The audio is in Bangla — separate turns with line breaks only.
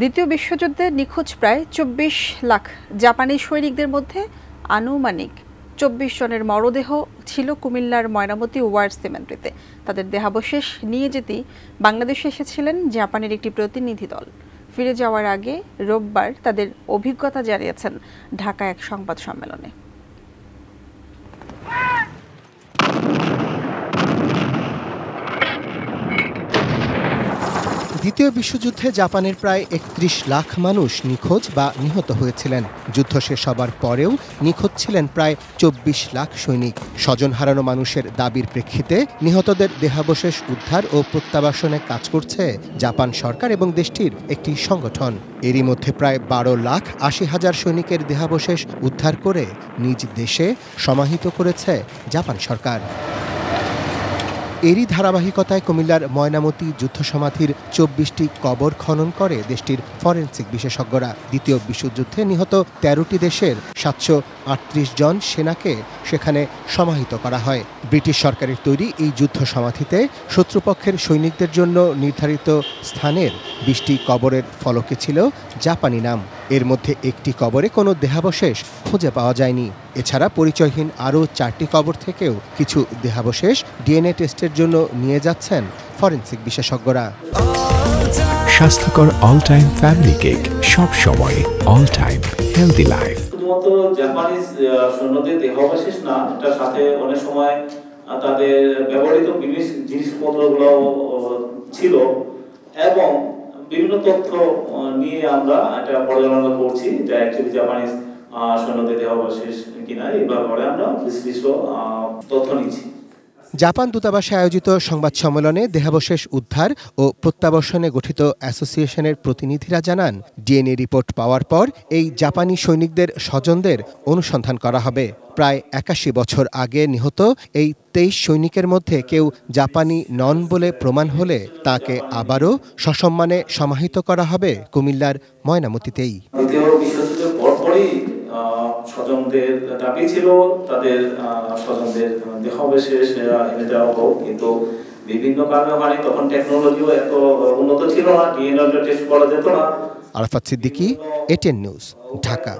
দ্বিতীয় বিশ্বযুদ্ধে নিখোঁজ প্রায় ২৪ লাখ জাপানি সৈনিকদের মধ্যে আনুমানিক ২৪ জনের মরদেহ ছিল কুমিল্লার ময়নামতি ওয়ার সিমেন্ট্রিতে। তাদের দেহাবশেষ নিয়ে যেতেই বাংলাদেশে এসেছিলেন জাপানের একটি প্রতিনিধি দল। ফিরে যাওয়ার আগে রোববার তাদের অভিজ্ঞতা জানিয়েছেন ঢাকা এক সংবাদ সম্মেলনে।
দ্বিতীয় বিশ্বযুদ্ধে জাপানের প্রায় ৩১ লাখ মানুষ নিখোঁজ বা নিহত হয়েছিলেন। যুদ্ধ শেষ হবার পরেও নিখোঁজ ছিলেন প্রায় ২৪ লাখ সৈনিক। স্বজন হারানো মানুষের দাবির প্রেক্ষিতে নিহতদের দেহাবশেষ উদ্ধার ও প্রত্যাবাসনে কাজ করছে জাপান সরকার এবং দেশটির একটি সংগঠন। এরই মধ্যে প্রায় ১২,৮০,০০০ সৈনিকের দেহাবশেষ উদ্ধার করে নিজ দেশে সমাহিত করেছে জাপান সরকার। এরই ধারাবাহিকতায় কুমিল্লার ময়নামতি যুদ্ধ সমাধির ২৪টি কবর খনন করে দেশটির ফরেনসিক বিশেষজ্ঞরা। দ্বিতীয় বিশ্বযুদ্ধে নিহত ১৩টি দেশের ৭৩৮ জন সেনাকে সেখানে সমাহিত করা হয়। ব্রিটিশ সরকারের তৈরি এই যুদ্ধ সমাধিতে শত্রুপক্ষের সৈনিকদের জন্য নির্ধারিত স্থানের ২০টি কবরের ফলকে ছিল জাপানি নাম। এর মধ্যে একটি কবরে কোনো দেহাবশেষ খুঁজে পাওয়া যায়নি। এছাড়া পরিচয়হীন আরও ৪টি কবর থেকেও কিছু দেহাবশেষ ডিএনএ টেস্টের জন্য নিয়ে যাচ্ছেন ফরেনসিক বিশেষজ্ঞরা।
স্বাস্থ্যকর অল টাইম ফ্যামিলি কেক, সব সময় অল টাইম হেলদি লাইফ।
শুধুমাত্র জাপানিজ সৈন্যদের দেহাবশেষ না, এটার সাথে অনেক সময় তাদের ব্যবহৃত জিনিসপত্রগুলো ছিল এবং বিভিন্ন তথ্য নিয়ে আমরা এটা পর্যালোচনা করছি যে অ্যাকচুয়ালি জাপানিজ সৈন্যদের দেহাবশেষ কিনা। এই ব্যাপারে আমরা বিশ্লিষ্ট তথ্য নিচ্ছি।
জাপান দূতাবাসে আয়োজিত সংবাদ সম্মেলনে দেহাবশেষ উদ্ধার ও প্রত্যাবর্ষণে গঠিত অ্যাসোসিয়েশনের প্রতিনিধিরা জানান, ডিএনএ রিপোর্ট পাওয়ার পর এই জাপানি সৈনিকদের স্বজনদের অনুসন্ধান করা হবে। প্রায় ৮১ বছর আগে নিহত এই ২৩ সৈনিকের মধ্যে কেউ জাপানি নন বলে প্রমাণ হলে তাকে আবারও সসম্মানে সমাহিত করা হবে কুমিল্লার ময়নামতিতেই।
দ্বিতীয় বিশ্বযুদ্ধের পরপরই স্বজনদের দাবি ছিল তাদের স্বজনদের দেহাবশেষ এনে দেওয়া হোক, কিন্তু বিভিন্ন কারণে মানে তখন টেকনোলজিও এত উন্নত ছিল না, ডিএনএ টেস্ট করা যেত না।
Arafat Siddiqui, ATN news, Dhaka.